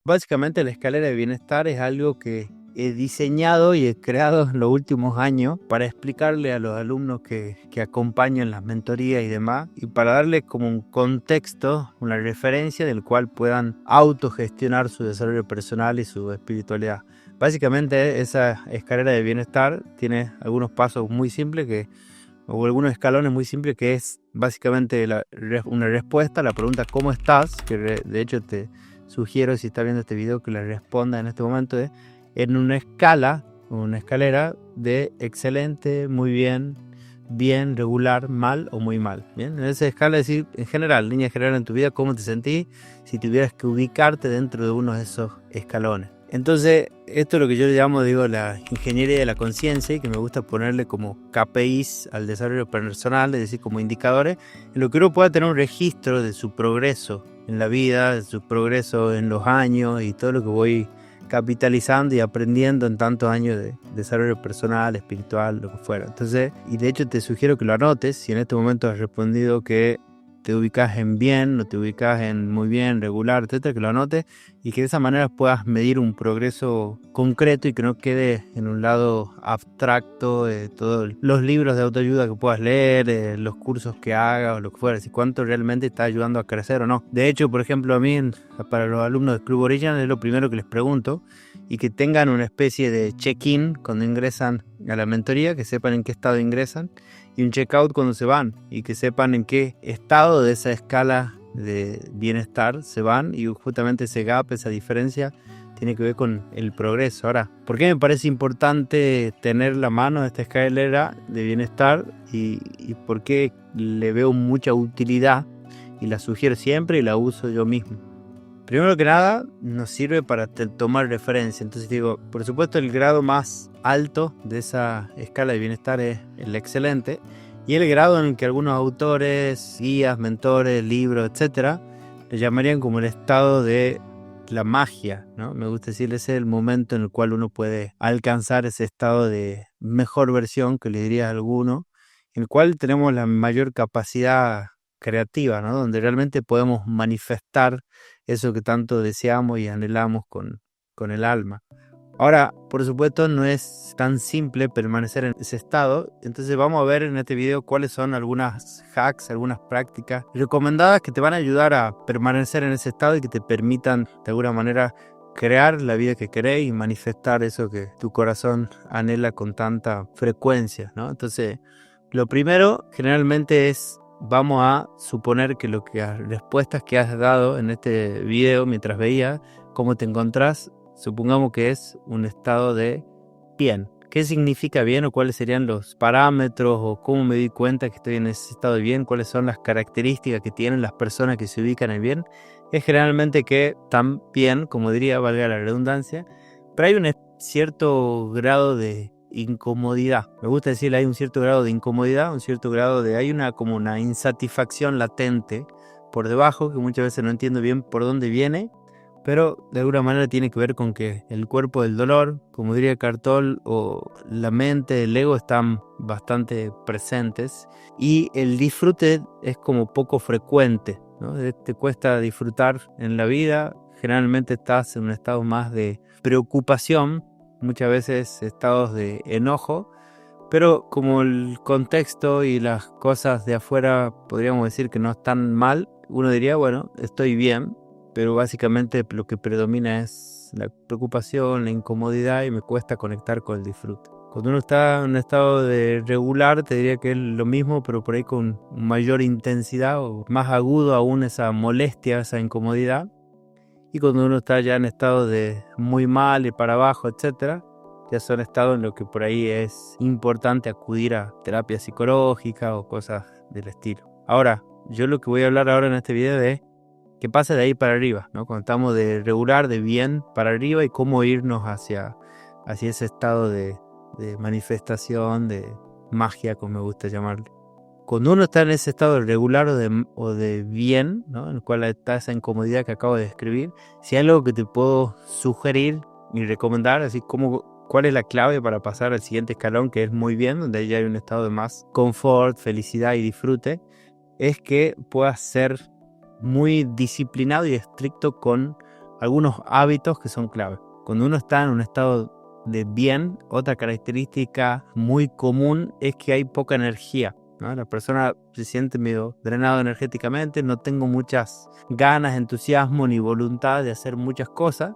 Básicamente la escalera de bienestar es algo que he diseñado y he creado en los últimos años para explicarle a los alumnos que acompañan las mentorías y demás, y para darles como un contexto, una referencia del cual puedan autogestionar su desarrollo personal y su espiritualidad. Básicamente esa escalera de bienestar tiene algunos pasos muy simples o algunos escalones muy simples, que es básicamente una respuesta a la pregunta ¿cómo estás? Que de hecho te sugiero, si estás viendo este video, que la responda en este momento en una escalera de excelente, muy bien, bien, regular, mal o muy mal. Bien, en esa escala, es decir, en general, línea general en tu vida, cómo te sentís si tuvieras que ubicarte dentro de uno de esos escalones. Entonces, esto es lo que yo llamo, la ingeniería de la conciencia, y que me gusta ponerle como KPIs al desarrollo personal, es decir, como indicadores, en lo que uno pueda tener un registro de su progreso en la vida, de su progreso en los años y todo lo que voy capitalizando y aprendiendo en tantos años de desarrollo personal, espiritual, lo que fuera. Entonces, y de hecho te sugiero que lo anotes, si en este momento has respondido que te ubicas en bien, o te ubicas en muy bien, regular, etcétera, que lo anotes, y que de esa manera puedas medir un progreso concreto y que no quede en un lado abstracto de todos los libros de autoayuda que puedas leer, los cursos que hagas o lo que fuera, si cuánto realmente está ayudando a crecer o no. De hecho, por ejemplo, a mí, para los alumnos del Club Original, es lo primero que les pregunto, y que tengan una especie de check-in cuando ingresan a la mentoría, que sepan en qué estado ingresan, y un check-out cuando se van, y que sepan en qué estado de esa escala de bienestar se van, y justamente ese gap, esa diferencia, tiene que ver con el progreso. Ahora, ¿por qué me parece importante tener la mano de esta escalera de bienestar y por qué le veo mucha utilidad y la sugiero siempre y la uso yo mismo? Primero que nada, nos sirve para tomar referencia. Entonces digo, por supuesto, el grado más alto de esa escala de bienestar es el excelente, y el grado en el que algunos autores, guías, mentores, libros, etcétera, le llamarían como el estado de la magia, ¿no? Me gusta decir, ese es el momento en el cual uno puede alcanzar ese estado de mejor versión, que le diría a alguno, en el cual tenemos la mayor capacidad creativa, ¿no? Donde realmente podemos manifestar eso que tanto deseamos y anhelamos con el alma. Ahora, por supuesto, no es tan simple permanecer en ese estado, entonces vamos a ver en este video cuáles son algunas hacks, algunas prácticas recomendadas que te van a ayudar a permanecer en ese estado y que te permitan, de alguna manera, crear la vida que querés y manifestar eso que tu corazón anhela con tanta frecuencia, ¿no? Entonces, lo primero generalmente es, vamos a suponer que las respuestas que has dado en este video mientras veía cómo te encontrás, supongamos que es un estado de bien. ¿Qué significa bien, o cuáles serían los parámetros, o cómo me di cuenta que estoy en ese estado de bien? ¿Cuáles son las características que tienen las personas que se ubican en bien? Es generalmente que están bien, como diría, valga la redundancia, pero hay un cierto grado de incomodidad. Me gusta decir, hay un cierto grado de incomodidad, hay como una insatisfacción latente por debajo, que muchas veces no entiendo bien por dónde viene, pero de alguna manera tiene que ver con que el cuerpo del dolor, como diría Cartol, o la mente, el ego, están bastante presentes, y el disfrute es como poco frecuente, ¿no? Te cuesta disfrutar en la vida, generalmente estás en un estado más de preocupación, muchas veces estados de enojo, pero como el contexto y las cosas de afuera podríamos decir que no están mal, uno diría, bueno, estoy bien, pero básicamente lo que predomina es la preocupación, la incomodidad, y me cuesta conectar con el disfrute. Cuando uno está en un estado de regular, te diría que es lo mismo, pero por ahí con mayor intensidad, o más agudo aún esa molestia, esa incomodidad. Y cuando uno está ya en estado de muy mal y para abajo, etcétera, ya son estados en los que por ahí es importante acudir a terapia psicológica o cosas del estilo. Ahora, yo lo que voy a hablar ahora en este video es qué pasa de ahí para arriba, ¿no? Cuando estamos de regular, de bien para arriba, y cómo irnos hacia ese estado de manifestación, de magia, como me gusta llamarle. Cuando uno está en ese estado regular o de bien, ¿no? En el cual está esa incomodidad que acabo de describir, si hay algo que te puedo sugerir y recomendar, así como cuál es la clave para pasar al siguiente escalón, que es muy bien, donde ya hay un estado de más confort, felicidad y disfrute, es que puedas ser muy disciplinado y estricto con algunos hábitos que son clave. Cuando uno está en un estado de bien, otra característica muy común es que hay poca energía, ¿no? La persona se siente medio drenado energéticamente, no tengo muchas ganas, entusiasmo ni voluntad de hacer muchas cosas,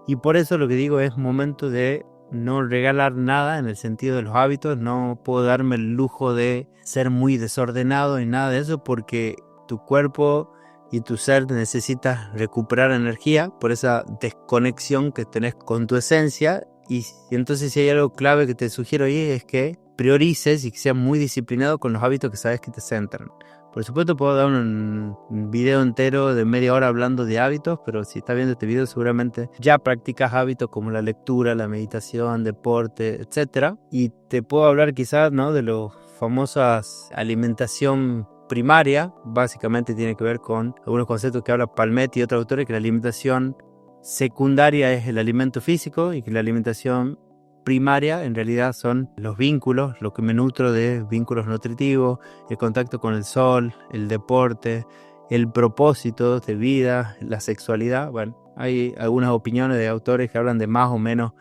y por eso lo que digo es momento de no regalar nada en el sentido de los hábitos. No puedo darme el lujo de ser muy desordenado y nada de eso, porque tu cuerpo y tu ser necesitas recuperar energía por esa desconexión que tenés con tu esencia. Y entonces, si hay algo clave que te sugiero ahí, es que priorices y que seas muy disciplinado con los hábitos que sabes que te centran. Por supuesto puedo dar un video entero de media hora hablando de hábitos, pero si estás viendo este video seguramente ya practicas hábitos como la lectura, la meditación, deporte, etc. Y te puedo hablar quizás, ¿no?, de los famosas alimentación primaria. Básicamente tiene que ver con algunos conceptos que habla Palmetti y otros autores, que la alimentación secundaria es el alimento físico y que la alimentación primaria en realidad son los vínculos, lo que me nutro de vínculos nutritivos, el contacto con el sol, el deporte, el propósito de vida, la sexualidad. Bueno, hay algunas opiniones de autores que hablan de más o menos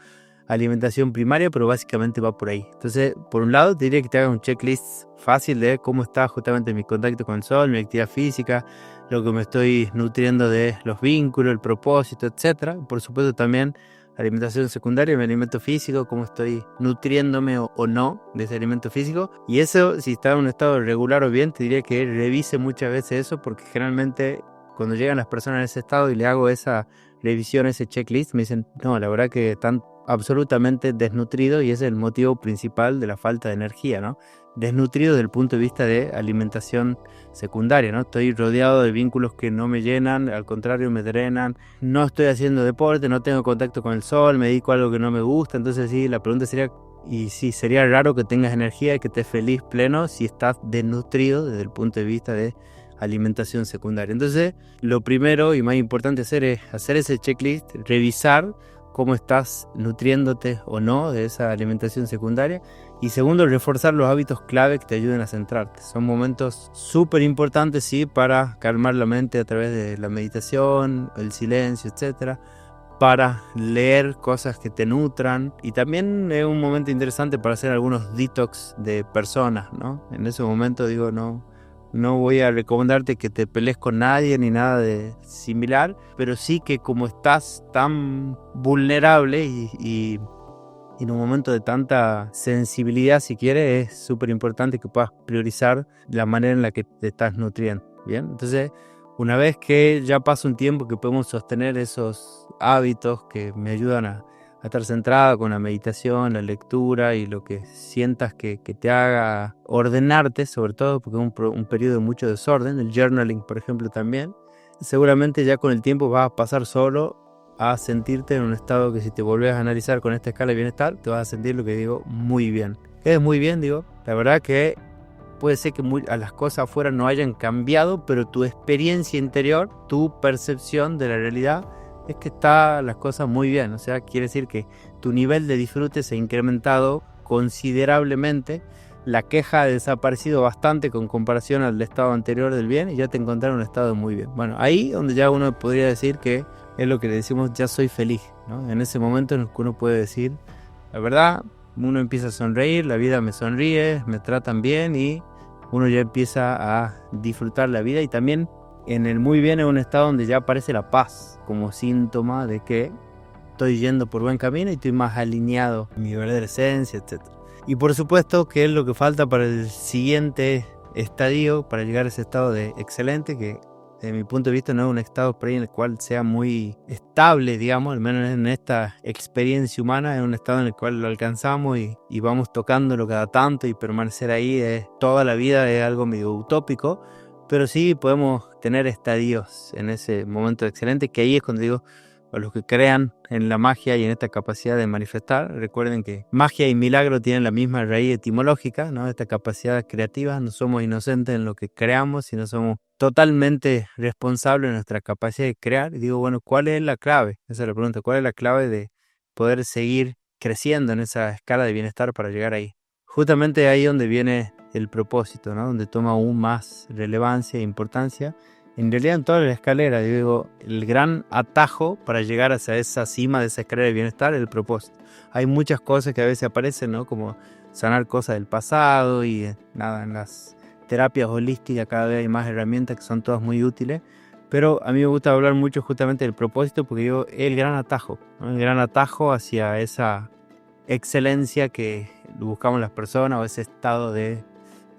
alimentación primaria, pero básicamente va por ahí. Entonces, por un lado, te diría que te hagas un checklist fácil de cómo está justamente mi contacto con el sol, mi actividad física, lo que me estoy nutriendo de los vínculos, el propósito, etc. Por supuesto, también alimentación secundaria, mi alimento físico, cómo estoy nutriéndome o no de ese alimento físico. Y eso, si está en un estado regular o bien, te diría que revise muchas veces eso, porque generalmente cuando llegan las personas en ese estado y le hago esa revisión, ese checklist, me dicen, no, la verdad que están absolutamente desnutridos, y ese es el motivo principal de la falta de energía, ¿no? Desnutrido desde el punto de vista de alimentación secundaria, ¿no? Estoy rodeado de vínculos que no me llenan, al contrario me drenan, no estoy haciendo deporte, no tengo contacto con el sol, me dedico a algo que no me gusta. Entonces sí, la pregunta sería, y sí, sería raro que tengas energía y que estés feliz, pleno, si estás desnutrido desde el punto de vista de alimentación secundaria. Entonces, lo primero y más importante hacer es hacer ese checklist, revisar cómo estás nutriéndote o no de esa alimentación secundaria. Y segundo, reforzar los hábitos clave que te ayuden a centrarte. Son momentos súper importantes, sí, para calmar la mente a través de la meditación, el silencio, etcétera, para leer cosas que te nutran. Y también es un momento interesante para hacer algunos detox de personas, ¿no? En ese momento digo, no voy a recomendarte que te pelees con nadie ni nada de similar, pero sí que como estás tan vulnerable y en un momento de tanta sensibilidad, si quieres, es súper importante que puedas priorizar la manera en la que te estás nutriendo, ¿bien? Entonces, una vez que ya pasa un tiempo que podemos sostener esos hábitos que me ayudan a estar centrado con la meditación, la lectura y lo que sientas que te haga ordenarte, sobre todo porque es un periodo de mucho desorden, el journaling, por ejemplo, también, seguramente ya con el tiempo vas a pasar solo a sentirte en un estado que, si te volvés a analizar con esta escala de bienestar, te vas a sentir, lo que digo, muy bien. ¿Qué es muy bien? Digo, la verdad que puede ser que a las cosas afuera no hayan cambiado, pero tu experiencia interior, tu percepción de la realidad, es que están las cosas muy bien. O sea, quiere decir que tu nivel de disfrute se ha incrementado considerablemente, la queja ha desaparecido bastante con comparación al estado anterior del bien, y ya te encontraron un estado muy bien. Bueno, ahí donde ya uno podría decir que es lo que le decimos, ya soy feliz, ¿no? En ese momento en el que uno puede decir, la verdad, uno empieza a sonreír, la vida me sonríe, me tratan bien, y uno ya empieza a disfrutar la vida. Y también en el muy bien es un estado donde ya aparece la paz como síntoma de que estoy yendo por buen camino y estoy más alineado a mi verdadera esencia, etc. Y por supuesto, ¿qué es lo que falta para el siguiente estadio, para llegar a ese estado de excelente? Que desde mi punto de vista no es un estado por ahí en el cual sea muy estable, digamos, al menos en esta experiencia humana. Es un estado en el cual lo alcanzamos y vamos tocándolo cada tanto, y permanecer ahí toda la vida es algo medio utópico, pero sí podemos tener estadios en ese momento excelente, que ahí es cuando digo, a los que crean en la magia y en esta capacidad de manifestar, recuerden que magia y milagro tienen la misma raíz etimológica, ¿no? Esta capacidad creativa. No somos inocentes en lo que creamos, sino somos totalmente responsables de nuestra capacidad de crear. Y digo, bueno, ¿cuál es la clave? Esa es la pregunta. ¿Cuál es la clave de poder seguir creciendo en esa escala de bienestar para llegar ahí? Justamente ahí donde viene el propósito, ¿no? Donde toma aún más relevancia e importancia, en realidad en toda la escalera, digo, el gran atajo para llegar hacia esa cima de esa escalera de bienestar es el propósito. Hay muchas cosas que a veces aparecen, ¿no? Como sanar cosas del pasado y nada, en las terapias holísticas cada vez hay más herramientas que son todas muy útiles. Pero a mí me gusta hablar mucho justamente del propósito porque digo, es el gran atajo, ¿no? El gran atajo hacia esa excelencia que buscamos las personas o ese estado de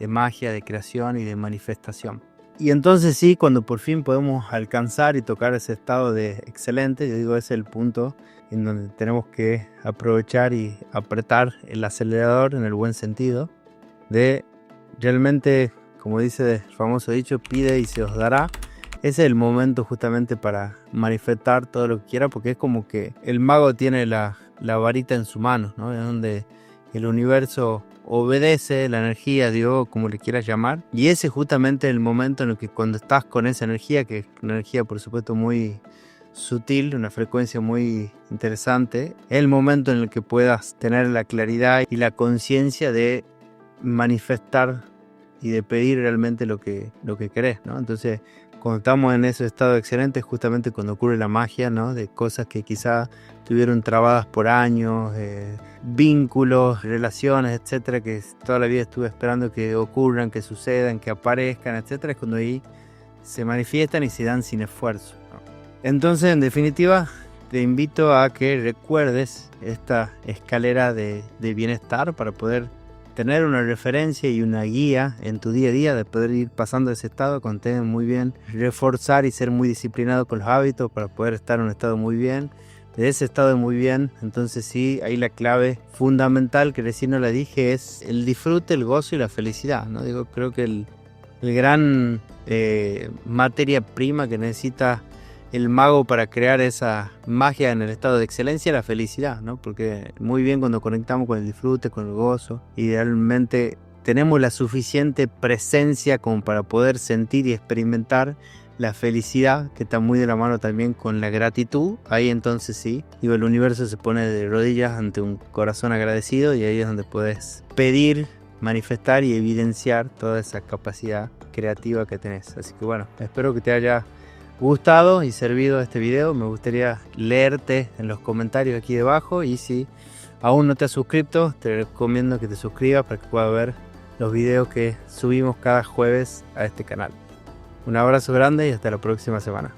magia, de creación y de manifestación. Y entonces sí, cuando por fin podemos alcanzar y tocar ese estado de excelente, yo digo, ese es el punto en donde tenemos que aprovechar y apretar el acelerador en el buen sentido, de realmente, como dice el famoso dicho, pide y se os dará. Ese es el momento justamente para manifestar todo lo que quiera, porque es como que el mago tiene la varita en su mano, ¿no? Es donde el universo obedece, la energía, Dios, como le quieras llamar. Y ese es justamente el momento en el que cuando estás con esa energía, que es una energía por supuesto muy sutil, una frecuencia muy interesante, es el momento en el que puedas tener la claridad y la conciencia de manifestar y de pedir realmente lo que querés, ¿no? Entonces, cuando estamos en ese estado excelente es justamente cuando ocurre la magia, ¿no? De cosas que quizás tuvieron trabadas por años, vínculos, relaciones, etcétera, que toda la vida estuve esperando que ocurran, que sucedan, que aparezcan, etcétera. Es cuando ahí se manifiestan y se dan sin esfuerzo, ¿no? Entonces, en definitiva, te invito a que recuerdes esta escalera de bienestar para poder tener una referencia y una guía en tu día a día, de poder ir pasando ese estado cuando te muy bien, reforzar y ser muy disciplinado con los hábitos para poder estar en un estado muy bien. De ese estado de muy bien, entonces sí, ahí la clave fundamental que recién no la dije es el disfrute, el gozo y la felicidad, ¿no? Digo, creo que el gran materia prima que necesita el mago para crear esa magia en el estado de excelencia es la felicidad, ¿no? Porque muy bien cuando conectamos con el disfrute, con el gozo, idealmente tenemos la suficiente presencia como para poder sentir y experimentar la felicidad, que está muy de la mano también con la gratitud. Ahí entonces sí, digo, el universo se pone de rodillas ante un corazón agradecido y ahí es donde puedes pedir, manifestar y evidenciar toda esa capacidad creativa que tenés. Así que bueno, espero que te haya gustado y servido este video. Me gustaría leerte en los comentarios aquí debajo, y si aún no te has suscrito, te recomiendo que te suscribas para que puedas ver los videos que subimos cada jueves a este canal. Un abrazo grande y hasta la próxima semana.